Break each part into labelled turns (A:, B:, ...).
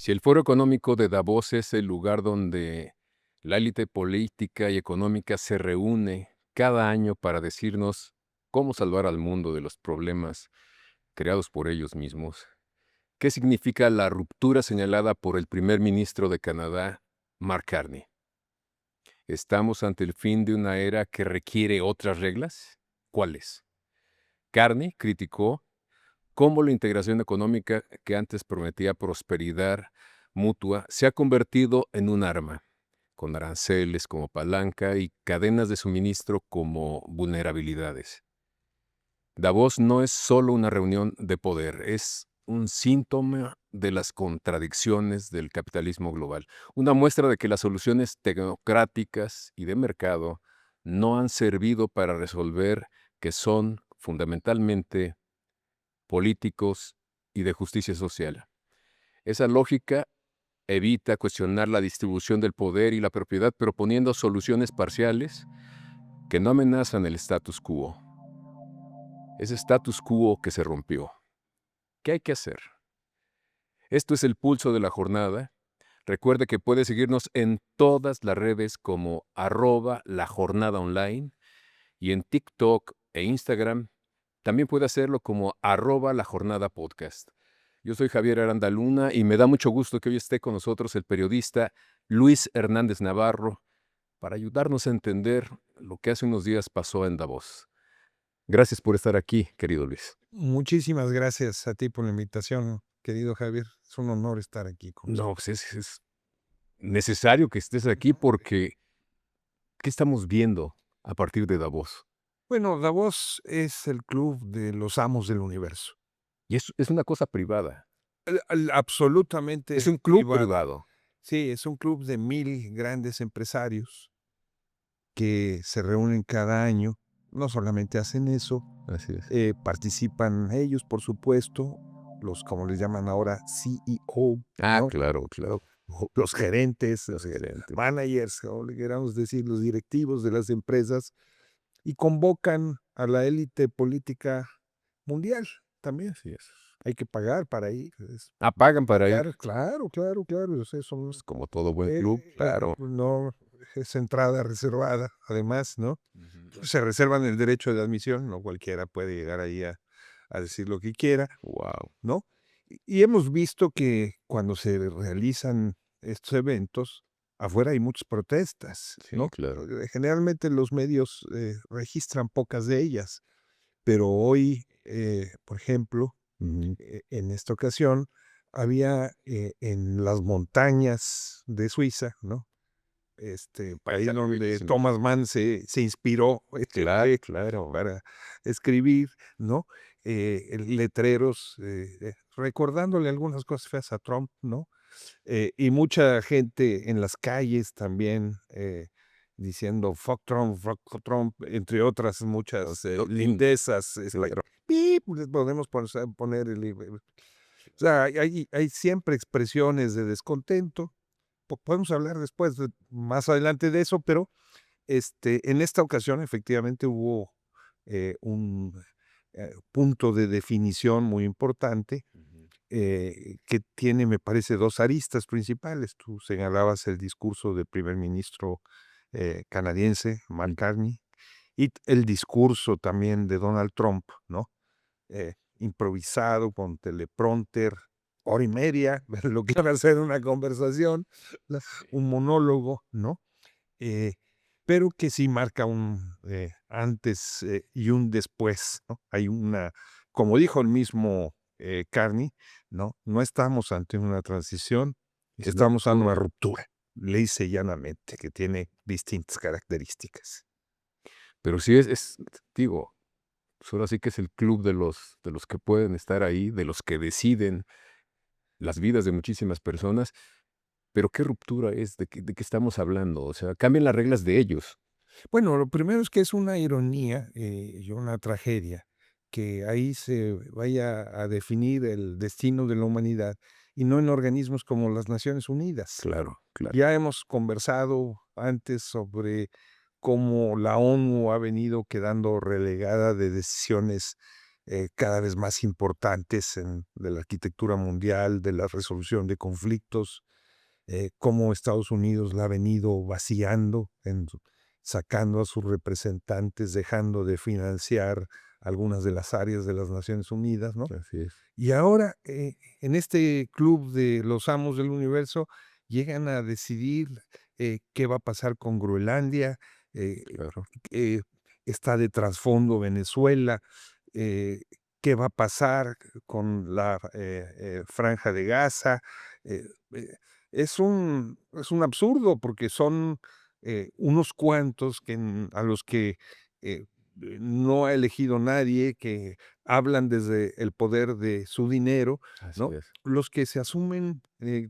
A: Si el Foro Económico de Davos es el lugar donde la élite política y económica se reúne cada año para decirnos cómo salvar al mundo de los problemas creados por ellos mismos, ¿qué significa la ruptura señalada por el primer ministro de Canadá, Mark Carney? ¿Estamos ante el fin de una era que requiere otras reglas? ¿Cuáles? Carney criticó cómo la integración económica que antes prometía prosperidad mutua se ha convertido en un arma, con aranceles como palanca y cadenas de suministro como vulnerabilidades. Davos no es solo una reunión de poder, es un síntoma de las contradicciones del capitalismo global, una muestra de que las soluciones tecnocráticas y de mercado no han servido para resolver que son fundamentalmente políticos y de justicia social. Esa lógica evita cuestionar la distribución del poder y la propiedad proponiendo soluciones parciales que no amenazan el status quo. Ese status quo que se rompió. ¿Qué hay que hacer? Esto es el pulso de la jornada. Recuerde que puede seguirnos en todas las redes como @lajornadaonline y en TikTok e Instagram. También puede hacerlo como @lajornadapodcast. Yo soy Javier Aranda Luna y me da mucho gusto que hoy esté con nosotros el periodista Luis Hernández Navarro para ayudarnos a entender lo que hace unos días pasó en Davos. Gracias por estar aquí, querido Luis.
B: Muchísimas gracias a ti por la invitación, querido Javier. Es un honor estar aquí con usted.
A: No, pues es necesario que estés aquí porque ¿qué estamos viendo a partir de Davos?
B: Bueno, Davos es el club de los amos del universo.
A: Y es una cosa privada, es
B: Absolutamente
A: un club
B: privado.
A: privado.
B: Sí, es un club de 1000 grandes empresarios que se reúnen cada año. No solamente hacen eso,
A: Así es.
B: participan ellos, por supuesto, los, como les llaman ahora, CEO,
A: Ah,
B: ¿no?
A: claro, claro.
B: O los gerentes,
A: Los gerentes.
B: managers, o le queramos decir, los directivos de las empresas, y convocan a la élite política mundial también.
A: Así es.
B: Hay que pagar para ir.
A: Pagan para ir,
B: Claro, claro, claro, claro. O sea,
A: pues, como todo buen
B: eh,
A: club, claro.
B: no es entrada reservada, además, ¿no?
A: Ujú.
B: Se reservan el derecho de admisión, no cualquiera puede llegar ahí a decir lo que quiera,
A: Guau.
B: ¿no? Y hemos visto que cuando se realizan estos eventos, afuera hay muchas protestas,
A: Sí,
B: ¿no?
A: claro.
B: Generalmente los medios registran pocas de ellas, pero hoy, por ejemplo,
A: Ujú.
B: en esta ocasión, había en las montañas de Suiza, ¿no? País
A: Paisaje
B: donde
A: bellísimo.
B: Thomas Mann se inspiró
A: Claro, claro.
B: para escribir, ¿no? Letreros recordándole algunas cosas feas a Trump, ¿no? Y mucha gente en las calles también diciendo fuck Trump, entre otras
A: O
B: muchas
A: sea,
B: lindezas.
A: claro.
B: Pip, les podemos poner o sea, hay siempre expresiones de descontento. Podemos hablar después, más adelante de eso, pero en esta ocasión efectivamente hubo un punto de definición muy importante
A: Ujú.
B: que tiene, me parece, dos aristas principales. Tú señalabas el discurso del primer ministro canadiense, Mark
A: Mm.
B: Carney, y el discurso también de Donald Trump, ¿no? Improvisado con teleprompter, hora y media, lo que iba a ser una conversación,
A: Sí.
B: un monólogo, ¿no? Eh, pero que sí marca un antes y un después, ¿no? Hay una, como dijo el mismo Carney, ¿no? No estamos ante una transición,
A: Es una
B: estamos ante una
A: ruptura.
B: ruptura, le dice llanamente, que tiene distintas características.
A: Pero sí digo, pues ahora sí que es el club de los que pueden estar ahí, de los que deciden las vidas de muchísimas personas, pero, ¿qué ruptura es? ¿De qué estamos hablando? O sea, cambian las reglas de ellos.
B: Bueno, lo primero es que es una ironía y una tragedia que ahí se vaya a definir el destino de la humanidad y no en organismos como las Naciones Unidas.
A: Claro, claro.
B: Ya hemos conversado antes sobre cómo la ONU ha venido quedando relegada de decisiones cada vez más importantes de la arquitectura mundial, de la resolución de conflictos, cómo Estados Unidos la ha venido vaciando, sacando a sus representantes, dejando de financiar algunas de las áreas de las Naciones Unidas, ¿no?
A: Así es,
B: Y ahora, en este club de los amos del universo, llegan a decidir qué va a pasar con Groenlandia, eh,
A: claro.
B: eh, está de trasfondo Venezuela, eh, qué va a pasar con la franja de Gaza. eh, eh, es un absurdo porque son unos cuantos a los que no ha elegido nadie, que hablan desde el poder de su dinero,
A: Así
B: ¿no?
A: es.
B: Los que se asumen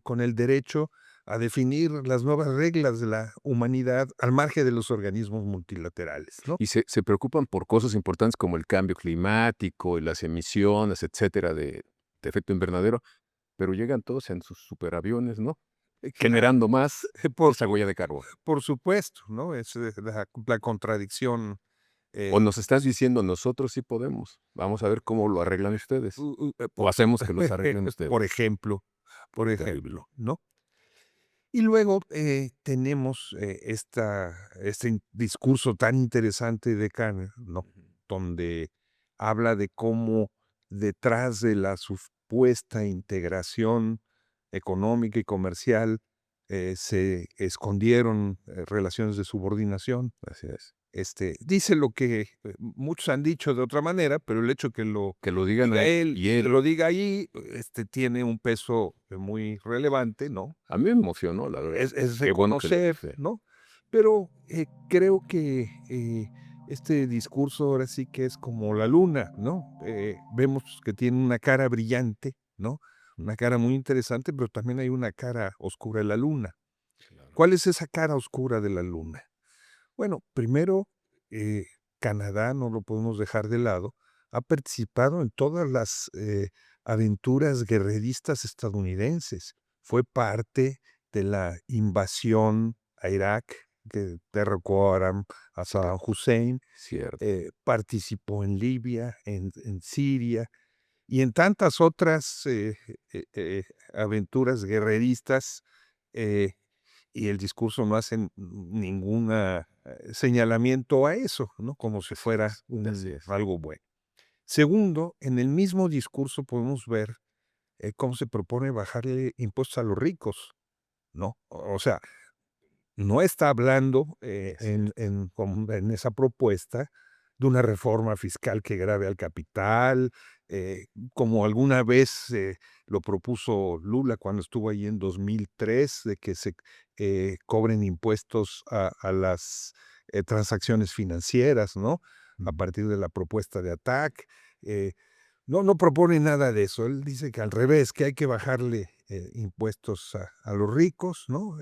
B: con el derecho a definir las nuevas reglas de la humanidad al margen de los organismos multilaterales, ¿no?
A: Y se preocupan por cosas importantes como el cambio climático y las emisiones, etcétera, de efecto invernadero, pero llegan todos en sus superaviones, ¿no?
B: Claro,
A: Generando más
B: por,
A: esa huella de carbono.
B: por supuesto, ¿no? Es la contradicción.
A: O
B: eh,
A: nos estás diciendo: "Nosotros sí podemos, vamos a ver cómo lo arreglan ustedes", o
B: por,
A: hacemos que los arreglen
B: por
A: ustedes.
B: ejemplo,
A: Terrible.
B: ¿no? Y luego tenemos este discurso tan interesante de Kant, ¿no?
A: Ujú.
B: Donde habla de cómo detrás de la supuesta integración económica y comercial se escondieron relaciones de subordinación.
A: Así es.
B: Dice lo que muchos han dicho de otra manera, pero el hecho que lo
A: Que lo digan
B: diga
A: ahí
B: él
A: y
B: y que
A: él
B: lo diga ahí, tiene un peso muy relevante, ¿no?
A: a mí me emocionó, la verdad.
B: Es
A: Qué bueno que
B: reconocer,
A: sí.
B: ¿no? Pero creo que este discurso ahora sí que es como la luna, ¿no? Vemos que tiene una cara brillante, ¿no? Una cara muy interesante, pero también hay una cara oscura de la luna.
A: Claro.
B: ¿Cuál es esa cara oscura de la luna? Bueno, primero, eh, Canadá, no lo podemos dejar de lado, ha participado en todas las aventuras guerreristas estadounidenses. Fue parte de la invasión a Irak que derrocó a Saddam Hussein,
A: Cierto.
B: participó en Libia, en Siria y en tantas otras aventuras guerreristas. eh, y el discurso no hace ningún señalamiento a eso, ¿no? Como si
A: Así
B: fuera
A: es, así es.
B: algo bueno. Segundo, en el mismo discurso podemos ver cómo se propone bajarle impuestos a los ricos, ¿no? O sea, no está hablando
A: Es cierto.
B: en esa propuesta de una reforma fiscal que grave al capital, como alguna vez lo propuso Lula cuando estuvo ahí en 2003, de que se cobren impuestos a las transacciones financieras, ¿no? A
A: Ujú.
B: partir de la propuesta de ATAC. No propone nada de eso. Él dice que al revés, que hay que bajarle impuestos a los ricos, ¿no?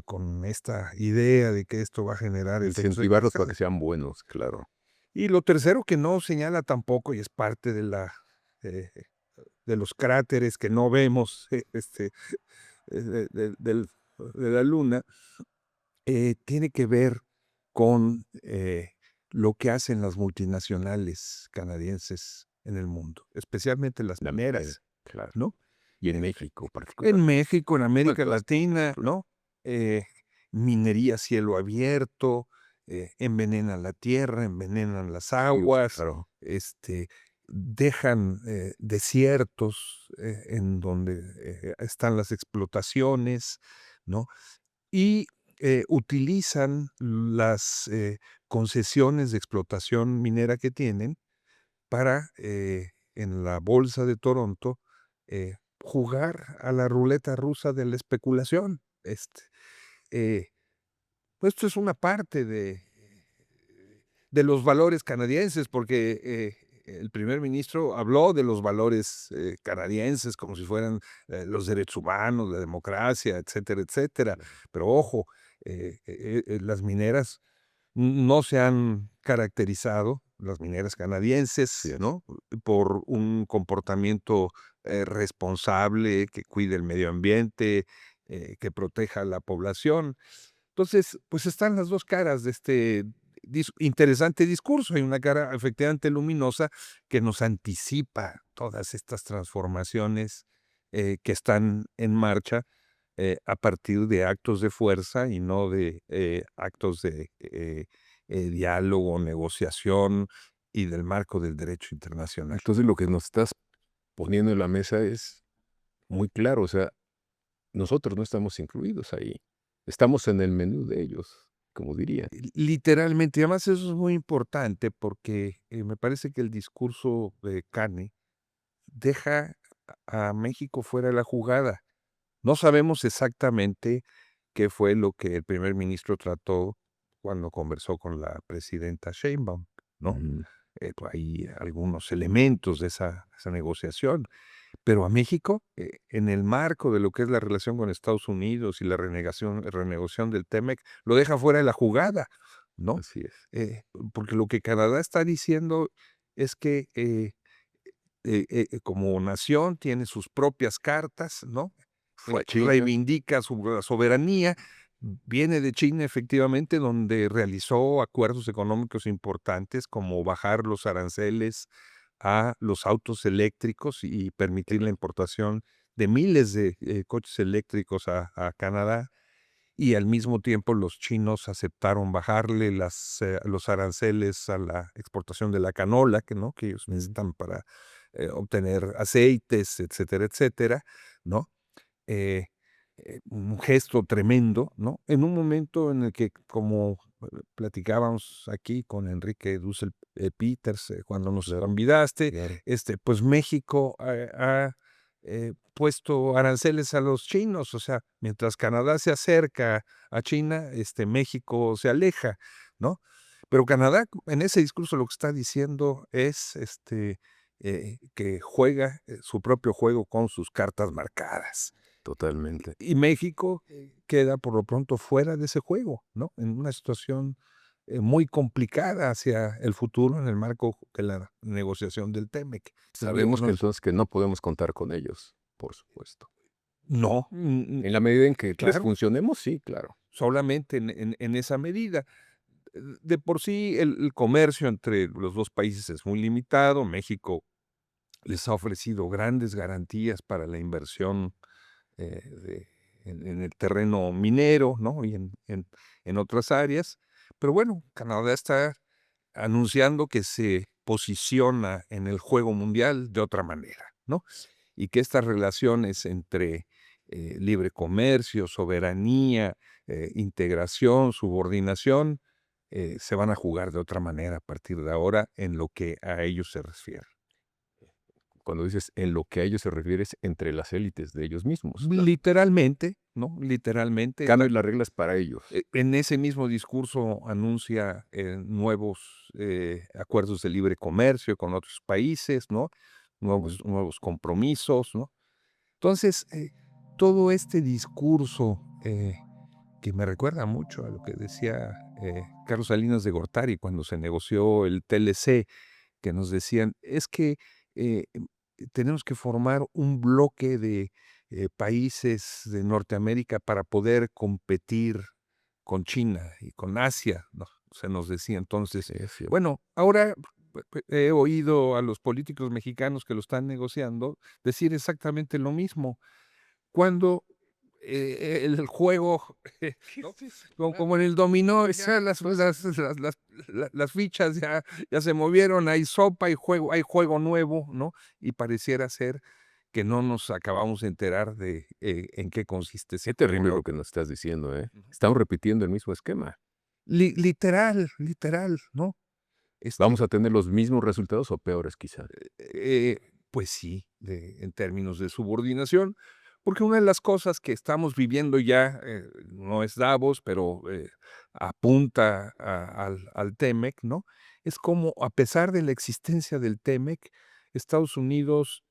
B: Con esta idea de que esto va a generar efectos de
A: Incentivarlos para que
B: cascada.
A: sean buenos, claro.
B: Y lo tercero que no señala tampoco, y es parte eh, de los cráteres que no vemos, de la luna, tiene que ver con lo que hacen las multinacionales canadienses en el mundo, especialmente las
A: La minera,
B: mineras,
A: claro.
B: ¿no?
A: Y en México
B: En
A: particularmente.
B: México, en
A: Bueno,
B: América
A: todas
B: Latina, ¿no? Eh, Minería a cielo abierto, envenenan la tierra, envenenan las
A: ríos,
B: aguas,
A: claro.
B: dejan desiertos en donde están las explotaciones, ¿no? Y utilizan las concesiones de explotación minera que tienen para, en la bolsa de Toronto, jugar a la ruleta rusa de la especulación. Eh, pues, esto es una parte de los valores canadienses, porque, el primer ministro habló de los valores, canadienses como si fueran, los derechos humanos, la democracia, etcétera, etcétera.
A: Claro.
B: Pero ojo, las mineras no se han caracterizado, las mineras
A: Así
B: canadienses,
A: es.
B: ¿no? Por un comportamiento responsable, que cuide el medio ambiente, que proteja a la población. Entonces, pues están las 2 caras de este interesante discurso. Hay una cara efectivamente luminosa que nos anticipa todas estas transformaciones que están en marcha a partir de actos de fuerza y no de actos de diálogo, negociación y del marco del derecho internacional.
A: Entonces lo que nos estás poniendo en la mesa es muy claro, o sea, nosotros no estamos incluidos ahí. Estamos en el menú de ellos, como dirían.
B: Literalmente, y además eso es muy importante porque me parece que el discurso de Carney deja a México fuera de la jugada. No sabemos exactamente qué fue lo que el primer ministro trató cuando conversó con la presidenta Sheinbaum, ¿no?
A: Ujú.
B: Pues hay algunos elementos de esa negociación, pero a México, en el marco de lo que es la relación con Estados Unidos y la renegociación del TEMEC, lo deja fuera de la jugada, ¿no?
A: Así es.
B: Porque lo que Canadá está diciendo es que como nación tiene sus propias cartas, ¿no?
A: Fue a China.
B: Reivindica su soberanía. Viene de China, efectivamente, donde realizó acuerdos económicos importantes, como bajar los aranceles a los autos eléctricos y permitir la importación de miles de coches eléctricos a Canadá. Y al mismo tiempo los chinos aceptaron bajarle los aranceles a la exportación de la canola, que ellos necesitan para obtener aceites, etcétera, etcétera, ¿no? Eh, un gesto tremendo, ¿no? En un momento en el que, como platicábamos aquí con Enrique Dussel Peters, cuando nos
A: Claro,
B: convidaste,
A: claro.
B: pues México ha puesto aranceles a los chinos, o sea, mientras Canadá se acerca a China, México se aleja, ¿no? Pero Canadá, en ese discurso lo que está diciendo es, que juega su propio juego con sus cartas marcadas.
A: Totalmente.
B: Y México queda por lo pronto fuera de ese juego, ¿no? En una situación muy complicada hacia el futuro en el marco de la negociación del TEMEC. Digo,
A: Sabemos que entonces que no podemos contar con ellos, por supuesto.
B: no,
A: En la medida en que les
B: claro,
A: funcionemos, sí, claro.
B: solamente en esa medida. De por sí, el comercio entre los 2 países es muy limitado. México les ha ofrecido grandes garantías para la inversión de en el terreno minero, ¿no? Y en otras áreas. Pero bueno, Canadá está anunciando que se posiciona en el juego mundial de otra manera, ¿no? Y que estas relaciones entre libre comercio, soberanía, integración, subordinación, se van a jugar de otra manera a partir de ahora en lo que a ellos se refiere.
A: Cuando dices en lo que a ellos se refiere es entre las élites de ellos mismos.
B: Literalmente, ¿no? Literalmente,
A: Cambian las reglas para ellos.
B: en ese mismo discurso anuncia nuevos acuerdos de libre comercio con otros países, ¿no? Nuevos compromisos, ¿no? Entonces, todo este discurso que me recuerda mucho a lo que decía Carlos Salinas de Gortari cuando se negoció el TLC, que nos decían, es que tenemos que formar un bloque de países de Norteamérica para poder competir con China y con Asia, ¿no? Se nos decía entonces.
A: Sí, es cierto.
B: Bueno, ahora he oído a los políticos mexicanos que lo están negociando decir exactamente lo mismo. Cuando el juego, ¿no? Como en el dominó, ya las fichas ya se movieron, hay sopa, hay juego nuevo, ¿no? Y pareciera ser que no nos acabamos de enterar de en qué consiste ese
A: Qué
B: juego
A: terrible
B: nuevo.
A: lo que nos estás diciendo, ¿eh?
B: Ujú.
A: Estamos repitiendo el mismo esquema.
B: Literal, ¿no?
A: ¿Vamos
B: Este,
A: a tener los mismos resultados o peores quizá?
B: pues sí, en términos de subordinación, porque una de las cosas que estamos viviendo ya, no es Davos, pero apunta al TEMEC, ¿no? Es como, a pesar de la existencia del TEMEC, Estados Unidos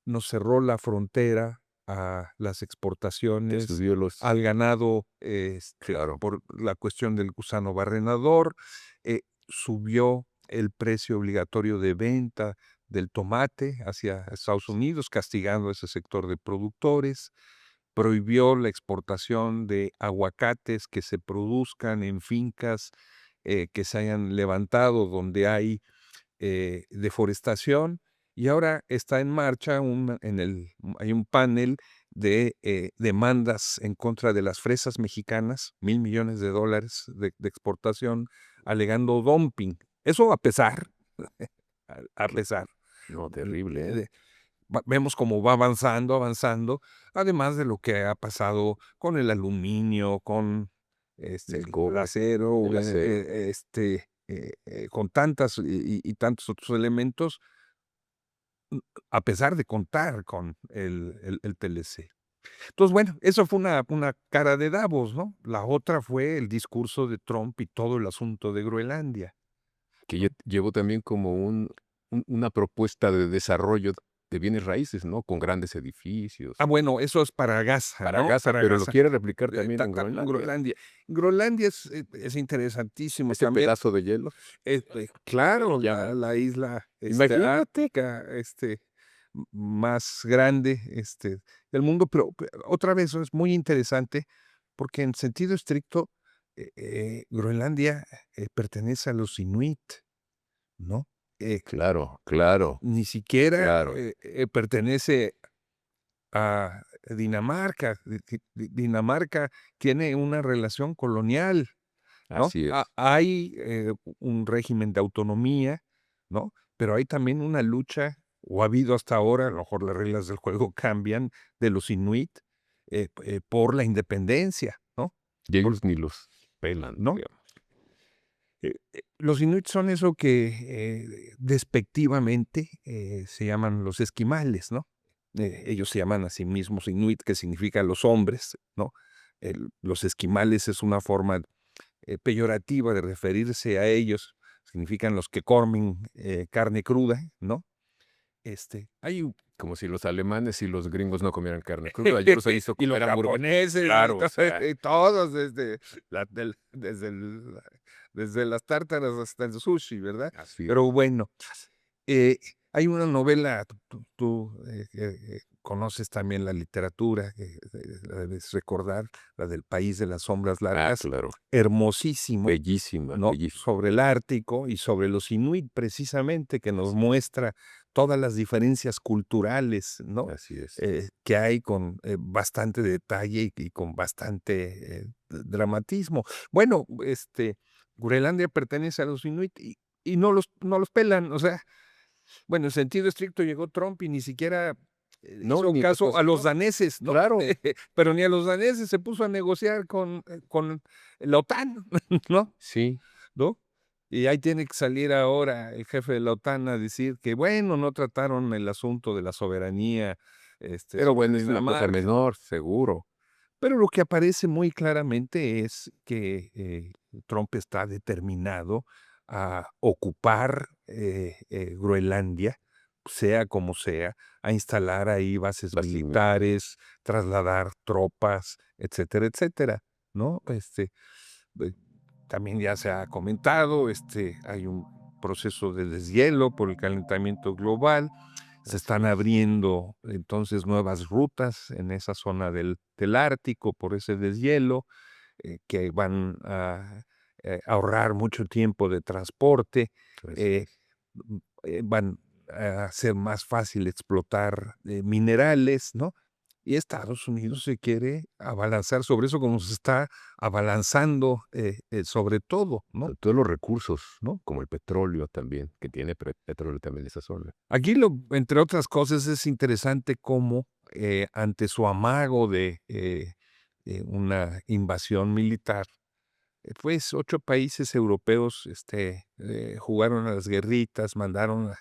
B: nos cerró la frontera a las
A: Te
B: exportaciones,
A: subió los...
B: al ganado,
A: Claro.
B: por la cuestión del gusano barrenador, subió el precio obligatorio de venta del tomate hacia Estados Unidos, castigando a ese sector de productores, prohibió la exportación de aguacates que se produzcan en fincas que se hayan levantado donde hay deforestación, y ahora está en marcha hay un panel de demandas en contra de las fresas mexicanas, $1,000 millones de exportación, alegando dumping. Eso a pesar, a
A: Que
B: pesar,
A: no,
B: l-
A: terrible, ¿eh?
B: de- vemos cómo va avanzando, avanzando, además de lo que ha pasado con el aluminio, con
A: El
B: el
A: cobre,
B: acero,
A: el acero.
B: con tantas y tantos otros elementos, a pesar de contar con el TLC. Entonces, bueno, eso fue una cara de Davos, ¿no? La otra fue el discurso de Trump y todo el asunto de Groenlandia,
A: Que
B: ¿no?
A: llevó también como una propuesta de desarrollo de bienes raíces, ¿no? Con grandes
B: Ah,
A: edificios,
B: bueno, eso es para Gaza,
A: para
B: ¿no?
A: Gaza,
B: Para
A: pero lo
B: Gaza.
A: quiere replicar también en
B: Ta
A: Groenlandia.
B: Groenlandia. Groenlandia es interesantísimo
A: Ese
B: también.
A: pedazo de hielo que le
B: Claro,
A: llaman.
B: la isla,
A: Imagínate.
B: ártica, más grande, del mundo, pero otra vez es muy interesante, porque en sentido estricto, Groenlandia, pertenece a los inuit, ¿no? Eh,
A: Claro, claro,
B: Ni siquiera,
A: claro.
B: pertenece a Dinamarca. Dinamarca tiene una relación colonial, ¿no?
A: Así es.
B: Hay, un régimen de autonomía, ¿no? Pero hay también una lucha, o ha habido hasta ahora, a lo mejor las reglas del juego cambian, de los inuit, por la independencia, ¿no?
A: Y
B: Por
A: ellos ni los pelan,
B: ¿no?
A: digamos.
B: Los inuit son eso que, despectivamente, se llaman los esquimales, ¿no? Ellos se llaman a sí mismos inuit, que significa los hombres, ¿no? Los esquimales es una forma peyorativa de referirse a ellos, significan los que comen carne cruda, ¿no? Hay un
A: Como si los alemanes y los gringos no comieran carne cruda. Yo los he visto
B: y los
A: comer hamburguesas.
B: japoneses,
A: Claro, o sea,
B: y todos desde las tártaras hasta el sushi, ¿verdad?
A: así es.
B: Pero bueno, eh, hay una novela, conoces también la literatura, la debes recordar, la del País de las sombras
A: Ah,
B: largas,
A: claro.
B: hermosísimo,
A: Bellísima,
B: ¿no?
A: bellísima.
B: Sobre el Ártico y sobre los inuit, precisamente, que nos muestra todas las diferencias culturales, ¿no?
A: Así es.
B: Que hay con bastante detalle y con bastante dramatismo. Bueno, Groenlandia pertenece a los inuit y no los pelan, o sea, bueno, en sentido estricto llegó Trump y ni siquiera
A: No,
B: hizo
A: ni
B: caso a los
A: reconoció.
B: daneses, ¿no?
A: Claro,
B: Pero ni a los daneses se puso a negociar con la OTAN, ¿no?
A: sí.
B: ¿No? Y ahí tiene que salir ahora el jefe de la OTAN a decir que, bueno, no trataron el asunto de la soberanía,
A: Pero
B: sobre
A: bueno, es una cosa
B: Dinamarca.
A: menor, seguro.
B: Pero lo que aparece muy claramente es que Trump está determinado a ocupar Groenlandia, sea como sea, a instalar ahí bases
A: Fácilmente.
B: militares, trasladar tropas, etcétera, etcétera, ¿no? Eh, También ya se ha comentado, hay un proceso de deshielo por el calentamiento global. Se
A: Así
B: están
A: es.
B: abriendo entonces nuevas rutas en esa zona del Ártico por ese deshielo, que van a ahorrar mucho tiempo de transporte,
A: Así
B: eh,
A: es.
B: van a hacer más fácil explotar minerales, ¿no? Y Estados Unidos se quiere abalanzar sobre eso, como se está abalanzando sobre todo, ¿no?
A: Sobre todo los recursos, ¿no? Como el petróleo también, que tiene petróleo también esa zona.
B: Aquí, entre otras cosas, es interesante cómo ante su amago de una invasión militar, pues 8 países europeos jugaron a las guerritas, mandaron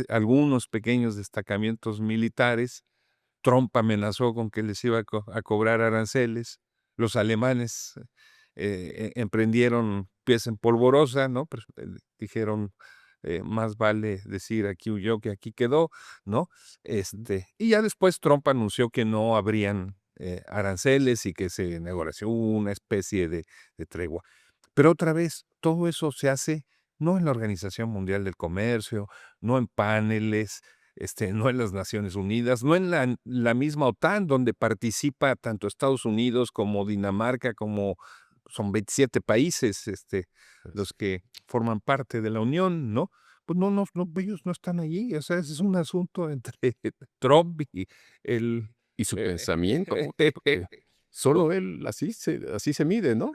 B: algunos pequeños destacamientos militares. Trump amenazó con que les iba a cobrar aranceles. Los alemanes emprendieron pies en polvorosa, ¿no? Pero, dijeron, más vale decir aquí huyó que aquí quedó, ¿no?
A: Ujú.
B: Y ya después Trump anunció que no habrían aranceles y que se negoció una especie de tregua. Pero otra vez, todo eso se hace no en la Organización Mundial del Comercio, no en paneles, no en las Naciones Unidas, no en la misma OTAN, donde participa tanto Estados Unidos como Dinamarca, como son 27 países, los que forman parte de la Unión, ¿no? Pues no, ellos no están allí, o sea, ese es un asunto entre Trump y el
A: Y su
B: eh,
A: pensamiento, porque solo él así se mide, ¿no?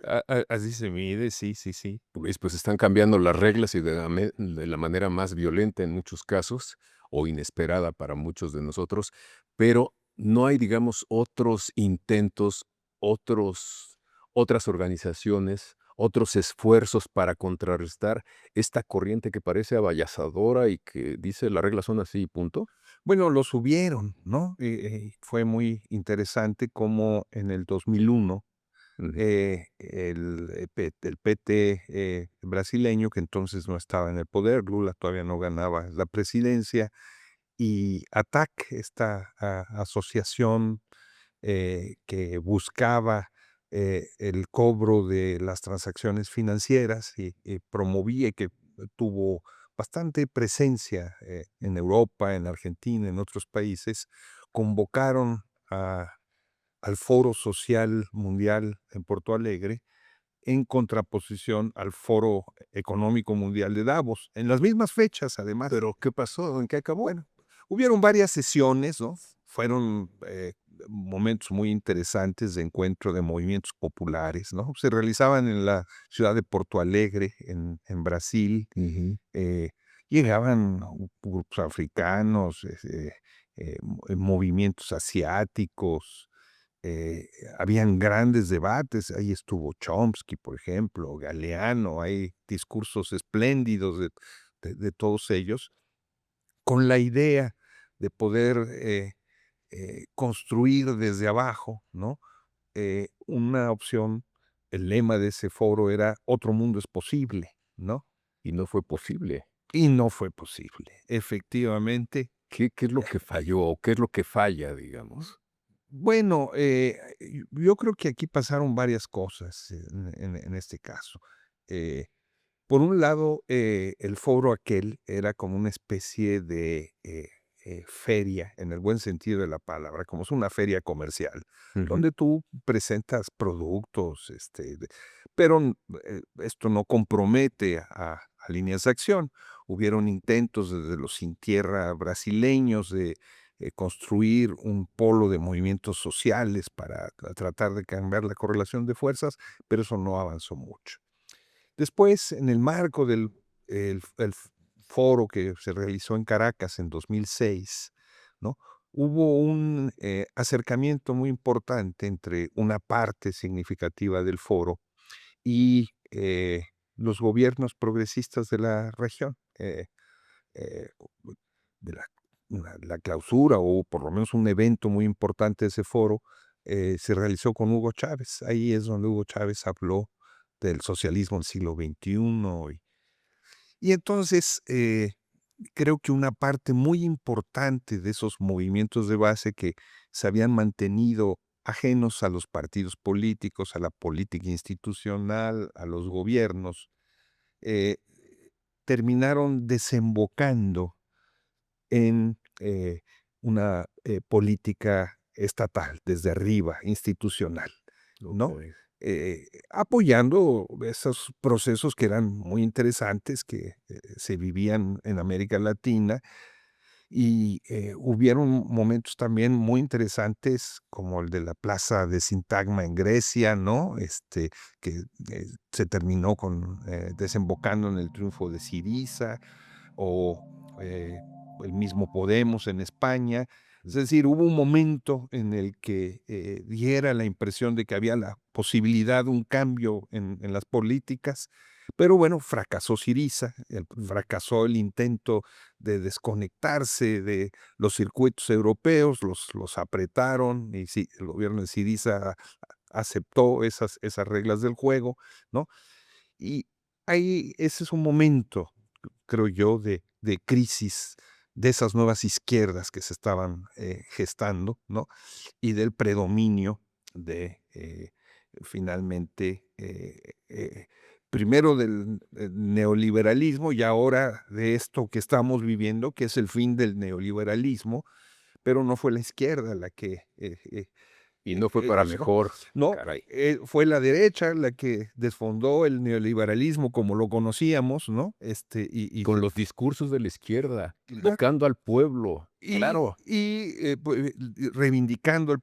B: así se mide, sí, sí, sí.
A: Pues están cambiando las reglas y de la manera más violenta en muchos casos, o inesperada para muchos de nosotros, pero no hay, digamos, otros intentos, otros otras organizaciones, otros esfuerzos para contrarrestar esta corriente que parece avasalladora y que dice: "Las reglas son así y punto".
B: Bueno, los hubieron, ¿no? Fue muy interesante cómo en el 2001
A: Ujú.
B: el PT brasileño, que entonces no estaba en el poder, Lula todavía no ganaba la presidencia, y ATAC, esta asociación que buscaba el cobro de las transacciones financieras y promovía y que tuvo bastante presencia en Europa, en Argentina, en otros países, convocaron a al Foro Social Mundial en Porto Alegre, en contraposición al Foro Económico Mundial de Davos, en las mismas fechas, además.
A: Pero, ¿qué pasó? ¿En qué acabó?
B: Bueno, hubieron varias sesiones, ¿no? Fueron, momentos muy interesantes de encuentro de movimientos populares, ¿no? Se realizaban en la ciudad de Porto Alegre, en Brasil,
A: Ujú.
B: eh, llegaban grupos africanos, movimientos asiáticos, eh, habían grandes debates, ahí estuvo Chomsky, por ejemplo, Galeano, hay discursos espléndidos de todos ellos, con la idea de poder, construir desde abajo, ¿no? Una opción, el lema de ese foro era: "Otro mundo es posible", ¿no?
A: Y no fue posible.
B: Y no fue posible. Efectivamente,
A: ¿Qué es lo que falló o qué es lo que falla, digamos?
B: bueno, yo creo que aquí pasaron varias cosas en este caso. Eh, por un lado, el foro aquel era como una especie de, feria, en el buen sentido de la palabra, como es una feria comercial,
A: Ujú.
B: donde tú presentas productos, pero, esto no compromete a líneas de acción. Hubieron intentos desde los Sin Tierra brasileños de, construir un polo de movimientos sociales para tratar de cambiar la correlación de fuerzas, pero eso no avanzó mucho. Después, en el marco del el foro que se realizó en Caracas en 2006, ¿no? Hubo un, acercamiento muy importante entre una parte significativa del foro y, los gobiernos progresistas de la región, eh, de la clausura, o por lo menos un evento muy importante de ese foro, se realizó con Hugo Chávez. Ahí es donde Hugo Chávez habló del socialismo del siglo XXI. Y entonces, creo que una parte muy importante de esos movimientos de base que se habían mantenido ajenos a los partidos políticos, a la política institucional, a los gobiernos, eh, terminaron desembocando en, una, política estatal, desde arriba, institucional, ¿no?
A: Okey.
B: Apoyando esos procesos que eran muy interesantes, que, se vivían en América Latina, y, hubieron momentos también muy interesantes, como el de la plaza de Sintagma en Grecia, ¿no? Que, se terminó desembocando en el triunfo de Syriza, o el mismo Podemos en España. Es decir, hubo un momento en el que diera la impresión de que había la posibilidad de un cambio en las políticas, pero bueno, fracasó Syriza, fracasó el intento de desconectarse de los circuitos europeos, los apretaron y sí, el gobierno de Syriza aceptó esas reglas del juego, ¿no? Y ahí ese es un momento, creo yo, de crisis de esas nuevas izquierdas que se estaban, gestando, ¿no? Y del predominio de, finalmente, primero del, neoliberalismo y ahora de esto que estamos viviendo, que es el fin del neoliberalismo, pero no fue la izquierda la que,
A: Y no fue para
B: eso,
A: mejor,
B: ¿no?
A: caray.
B: Fue la derecha la que desfondó el neoliberalismo como lo conocíamos, ¿no? Y
A: Con los discursos de la izquierda,
B: claro,
A: invocando al pueblo. Claro,
B: reivindicando el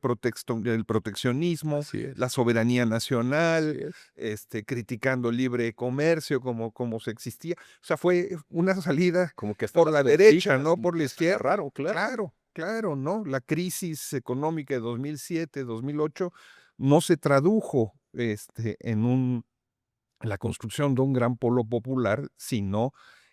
B: proteccionismo,
A: así
B: la
A: es,
B: soberanía
A: así
B: nacional,
A: es.
B: criticando el libre comercio como se existía. O sea, fue una salida
A: Como que hasta
B: por
A: las
B: la derecha,
A: tortijas,
B: no
A: como
B: por la
A: que las
B: izquierda.
A: agarraron, claro.
B: Claro, claro, ¿no? La crisis económica de 2007, 2008 no se tradujo, en la construcción de un gran polo popular, sino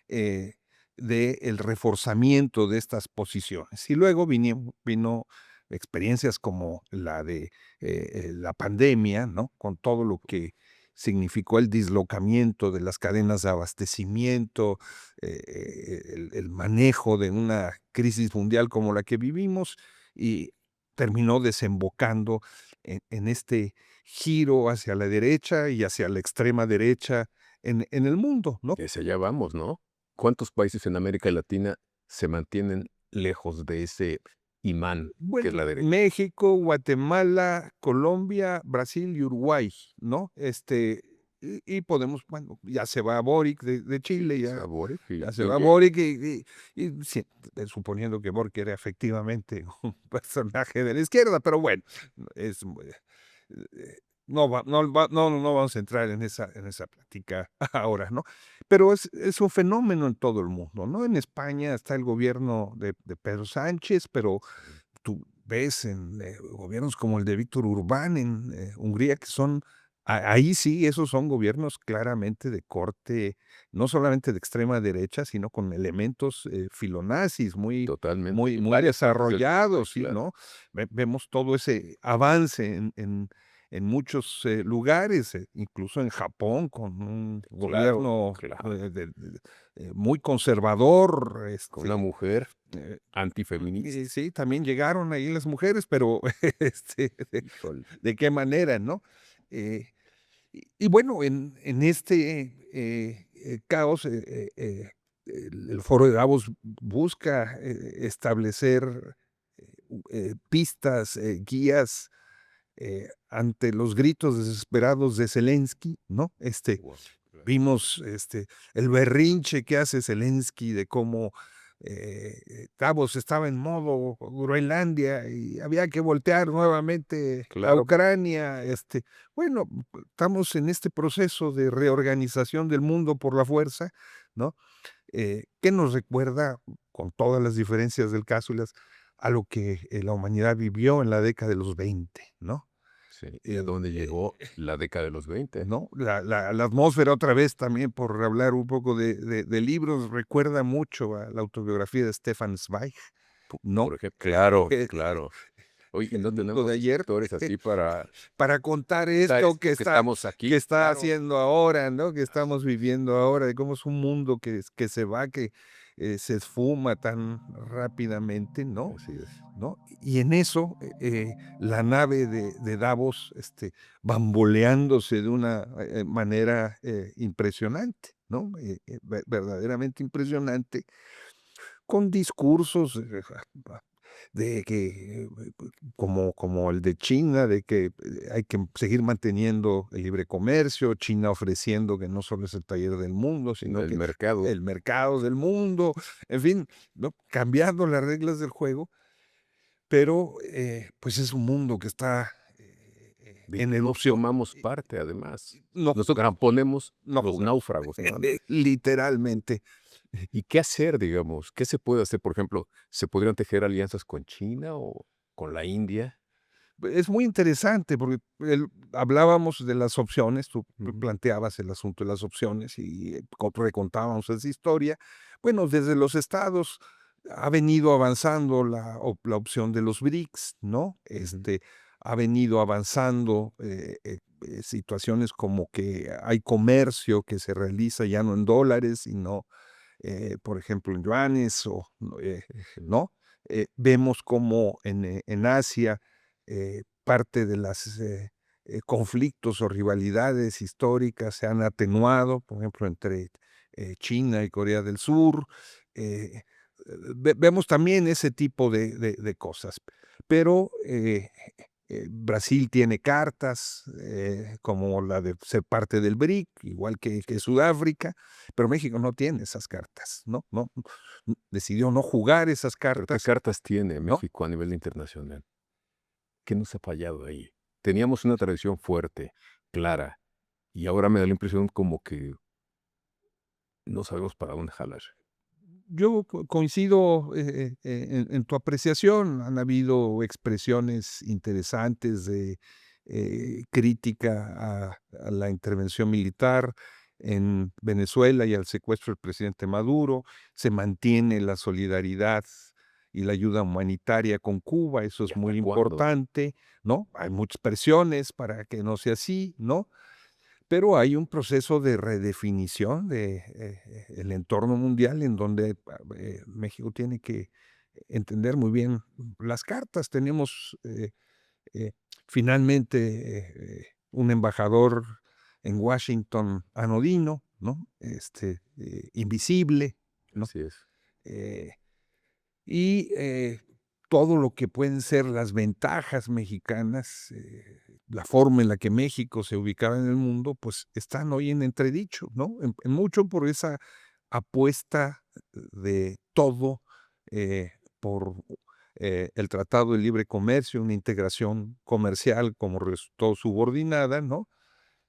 B: eh, de el reforzamiento de estas posiciones. Y luego vino experiencias como la de la pandemia, ¿no? Con todo lo que significó el dislocamiento de las cadenas de abastecimiento, el manejo de una crisis mundial como la que vivimos, y terminó desembocando en este giro hacia la derecha y hacia la extrema derecha en el mundo, ¿no?
A: Y hacia allá vamos, ¿no? ¿Cuántos países en América Latina se mantienen lejos de ese imán que es
B: Bueno,
A: la derecha?
B: México, Guatemala, Colombia, Brasil y Uruguay, ¿no? Y podemos, bueno, ya se va Boric de Chile,
A: Sabores
B: ya se
A: y
B: va Boric y sí, suponiendo que Boric era efectivamente un personaje de la izquierda, pero bueno, es, eh, no vamos a entrar en esa plática ahora, ¿no? Pero es un fenómeno en todo el mundo, ¿no? En España está el gobierno de Pedro Sánchez, pero tú ves en gobiernos como el de Víctor Orbán en Hungría, que son, ahí sí, esos son gobiernos claramente de corte, no solamente de extrema derecha, sino con elementos filonazis
A: totalmente. En
B: muy
A: varias partes del mundo,
B: desarrollados, ¿sí?
A: claro.
B: ¿No? Vemos todo ese avance en muchos lugares, incluso en Japón, con un
A: Claro,
B: gobierno
A: claro.
B: muy conservador,
A: Con una mujer
B: eh, y
A: antifeminista.
B: sí, también llegaron ahí las mujeres, pero,
A: Híjole.
B: ¿de qué manera, no? Eh, y bueno, en caos, el Foro de Davos busca, establecer, pistas, guías, ante los gritos desesperados de Zelensky, ¿no?
A: Guau, claro.
B: Vimos, el berrinche que hace Zelensky de cómo, Davos estaba en modo Groenlandia y había que voltear nuevamente a
A: Claro,
B: Ucrania, bueno, estamos en este proceso de reorganización del mundo por la fuerza, ¿no? Que nos recuerda, con todas las diferencias del caso, a lo que, la humanidad vivió en la década de los 20, ¿no?
A: sí. ¿Y a
B: Eh,
A: dónde llegó la década de los 20?
B: ¿No? La atmósfera otra vez también, por hablar un poco de libros, recuerda mucho a la autobiografía de Stefan Zweig, ¿no?
A: Por ejemplo, claro,
B: Eh,
A: claro. Oye, ¿y
B: el
A: no
B: mundo de
A: tenemos
B: ayer,
A: escritores así para
B: para contar
A: contar
B: esto
A: esto que estamos
B: que
A: aquí?
B: está
A: Claro.
B: haciendo ahora, ¿no? Que
A: Así
B: estamos viviendo ahora, de cómo es un mundo que se va, que, se esfuma tan rápidamente, ¿no?
A: así es.
B: ¿No? Y en eso, la nave de Davos, bamboleándose de una, manera, impresionante, ¿no? Verdaderamente impresionante, con discursos, de que, como el de China, de que, hay que seguir manteniendo el libre comercio, China ofreciendo que no solo es el taller del mundo, sino
A: El
B: que
A: mercado.
B: el mercado del mundo, en fin, ¿no? Cambiando las reglas del juego, pero, pues, es un mundo que está,
A: Del
B: en
A: que no
B: erupción.
A: formamos parte, además.
B: No
A: Nos
B: juega
A: ponemos
B: no
A: los
B: jugamos,
A: náufragos, ¿no?
B: literalmente.
A: ¿Y qué hacer, digamos? ¿Qué se puede hacer? Por ejemplo, ¿se podrían tejer alianzas con China o con la India?
B: Es muy interesante porque hablábamos de las opciones, tú
A: Ujú.
B: planteabas el asunto de las opciones y recontábamos esa historia. Bueno, desde los estados ha venido avanzando la opción de los BRICS, ¿no?
A: Ujú.
B: Ha venido avanzando situaciones como que hay comercio que se realiza ya no en dólares, sino, por ejemplo, en yuanes
A: Ujú.
B: ¿no? Vemos como en Asia, parte de las conflictos o rivalidades históricas se han atenuado, por ejemplo, entre China y Corea del Sur. eh, vemos también ese tipo de cosas, pero Brasil tiene cartas, como la de ser parte del BRIC, igual que Sudáfrica, pero México no tiene esas cartas, ¿no? Decidió no jugar esas
A: Pero ¿qué
B: cartas,
A: cartas tiene
B: ¿no?
A: México a nivel internacional? ¿Qué nos ha fallado ahí? Teníamos una tradición fuerte, clara, y ahora me da la impresión como que no sabemos para dónde jalar.
B: Yo coincido en tu apreciación. Han habido expresiones interesantes de crítica a la intervención militar en Venezuela y al secuestro del presidente Maduro. Se mantiene la solidaridad y la ayuda humanitaria con Cuba, eso
A: ¿Y
B: es
A: hasta
B: muy
A: cuándo?
B: importante, ¿no? Hay muchas presiones para que no sea así, ¿no? Pero hay un proceso de redefinición de el entorno mundial en donde México tiene que entender muy bien las cartas. Tenemos eh, finalmente un embajador en Washington anodino, ¿no? Invisible, ¿no?
A: Así es.
B: Eh, y todo lo que pueden ser las ventajas mexicanas, la forma en la que México se ubicaba en el mundo, pues están hoy en entredicho, ¿no? En mucho por esa apuesta de todo por el Tratado de Libre Comercio, una integración comercial como resultó subordinada, ¿no?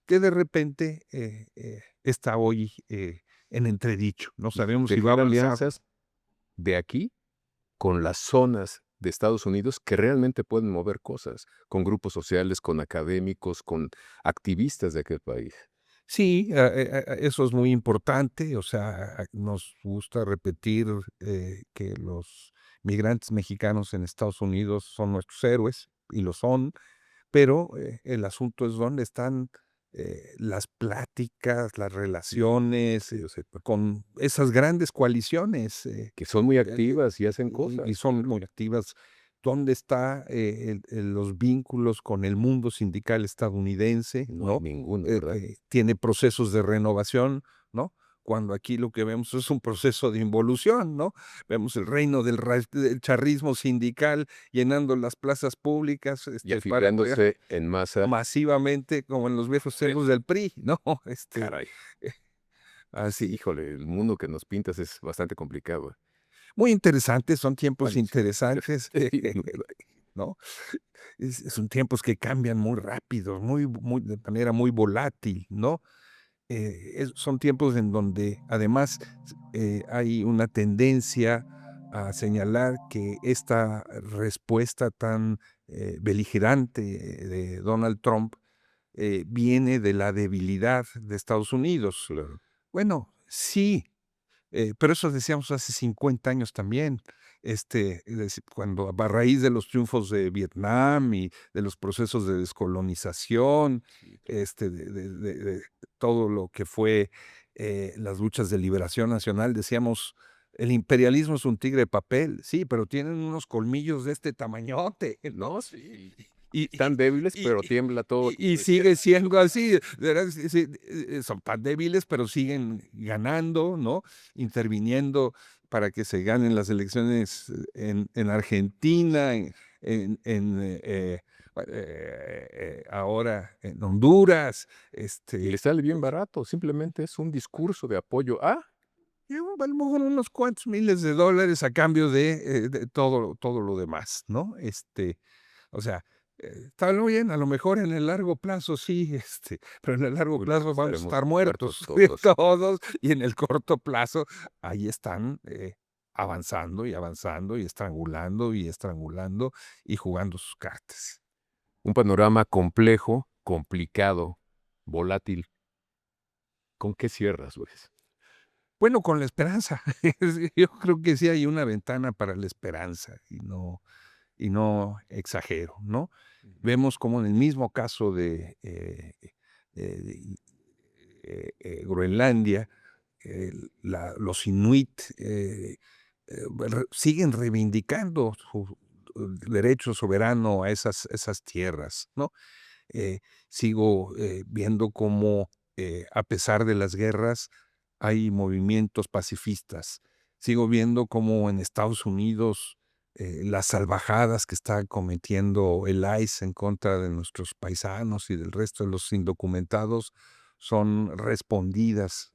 B: Que de repente está hoy en entredicho. No sabemos si va a
A: Tejer
B: avanzar.
A: alianzas de aquí con las zonas de Estados Unidos que realmente pueden mover cosas, con grupos sociales, con académicos, con activistas de aquel país.
B: Sí, eso es muy importante, o sea, nos gusta repetir que los migrantes mexicanos en Estados Unidos son nuestros héroes, y lo son, pero el asunto es dónde están las pláticas, las relaciones
A: Que yo sepa.
B: con esas grandes coaliciones
A: Que son muy
B: eh,
A: activas y hacen
B: y
A: cosas,
B: son
A: claro.
B: muy activas. ¿Dónde está los vínculos con el mundo sindical estadounidense,
A: No hay
B: no?
A: ninguno, ¿verdad?
B: Que tiene procesos de renovación, ¿no? Cuando aquí lo que vemos es un proceso de involución, ¿no? Vemos el reino del charrismo sindical llenando las plazas públicas,
A: Y
B: para apoyar
A: afiliándose en masa.
B: masivamente como en los viejos tiempos del PRI, ¿no?
A: Caray.
B: Eh,
A: Sí,
B: así.
A: híjole, el mundo que nos pintas es bastante complicado.
B: Muy interesantes, son tiempos
A: Bueno, sí,
B: interesantes,
A: sin duda.
B: ¿no? Son tiempos que cambian muy rápido, de manera muy volátil, ¿no? Son tiempos en donde además hay una tendencia a señalar que esta respuesta tan beligerante de Donald Trump viene de la debilidad de Estados Unidos.
A: Claro.
B: Bueno, sí, pero eso decíamos hace 50 años también, cuando a raíz de los triunfos de Vietnam y de los procesos de descolonización,
A: Sí, claro.
B: de todo lo que fue las luchas de liberación nacional, decíamos, el imperialismo es un tigre de papel, sí, pero tienen unos colmillos de este tamañote, ¿no?
A: No, sí.
B: Y,
A: Están débiles,
B: y,
A: pero tiembla todo lo
B: y
A: que
B: sigue
A: despierta.
B: siendo así, de verdad, sí, sí, son tan débiles, pero siguen ganando, ¿no? Interviniendo para que se ganen las elecciones en Argentina, ahora en Honduras,
A: Y le sale bien barato, simplemente es un discurso de apoyo a
B: y a lo mejor unos cuantos miles de dólares a cambio de todo lo demás, ¿no? O sea, está muy bien, a lo mejor en el largo plazo sí, pero en el largo
A: uy,
B: plazo vamos a
A: estaremos
B: estar
A: muertos
B: muertos
A: todos.
B: todos, y en el corto plazo ahí están avanzando y avanzando y estrangulando y jugando sus cartas.
A: Un panorama complejo, complicado, volátil. ¿Con qué cierras, Luis?
B: Bueno, con la esperanza. Yo creo que sí hay una ventana para la esperanza y no exagero, ¿no? Vemos como en el mismo caso de Groenlandia, los inuit siguen reivindicando su derecho soberano a esas tierras, ¿no? Eh, Sigo viendo cómo, a pesar de las guerras, hay movimientos pacifistas. Sigo viendo cómo en Estados Unidos las salvajadas que está cometiendo el ICE en contra de nuestros paisanos y del resto de los indocumentados son respondidas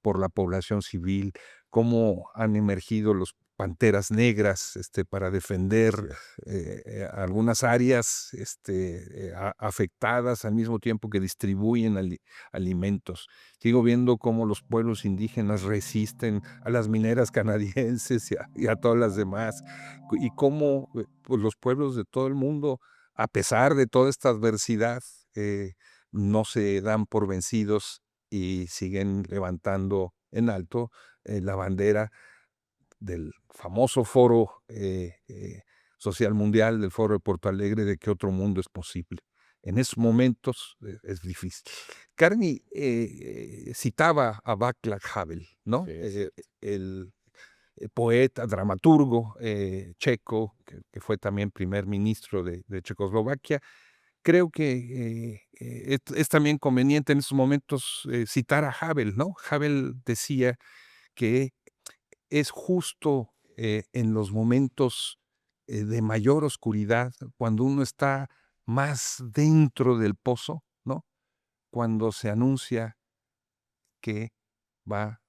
B: por la población civil, cómo han emergido los panteras negras para defender algunas áreas afectadas al mismo tiempo que distribuyen alimentos. Sigo viendo cómo los pueblos indígenas resisten a las mineras canadienses y a todas las demás, y cómo pues, los pueblos de todo el mundo, a pesar de toda esta adversidad, no se dan por vencidos y siguen levantando en alto la bandera del famoso foro social mundial, del foro de Porto Alegre, de que otro mundo es posible. En esos momentos es difícil. Carney citaba a Václav Havel, ¿no? El poeta, dramaturgo checo, que fue también primer ministro de Checoslovaquia. Creo que es también conveniente en esos momentos citar a Havel, ¿no? Havel decía que es justo en los momentos de mayor oscuridad, cuando uno está más dentro del pozo, ¿no? Cuando se anuncia que va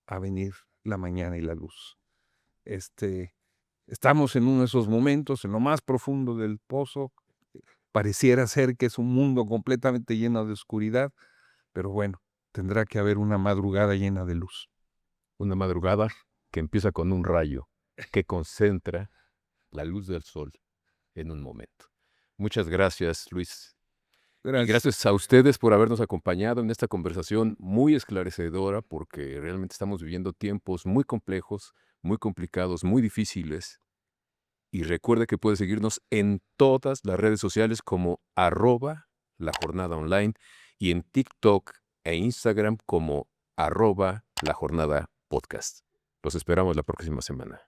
B: a venir la mañana y la luz. Estamos en uno de esos momentos, en lo más profundo del pozo. Pareciera ser que es un mundo completamente lleno de oscuridad, pero bueno, tendrá que haber una madrugada llena de luz.
A: Una madrugada que empieza con un rayo que concentra la luz del sol en un momento. Muchas gracias, Luis. Y gracias a ustedes por habernos acompañado en esta conversación muy esclarecedora, porque realmente estamos viviendo tiempos muy complejos, muy complicados, muy difíciles. Y recuerde que puede seguirnos en todas las redes sociales como @lajornadaonline y en TikTok e Instagram como @lajornadapodcast. Los esperamos la próxima semana.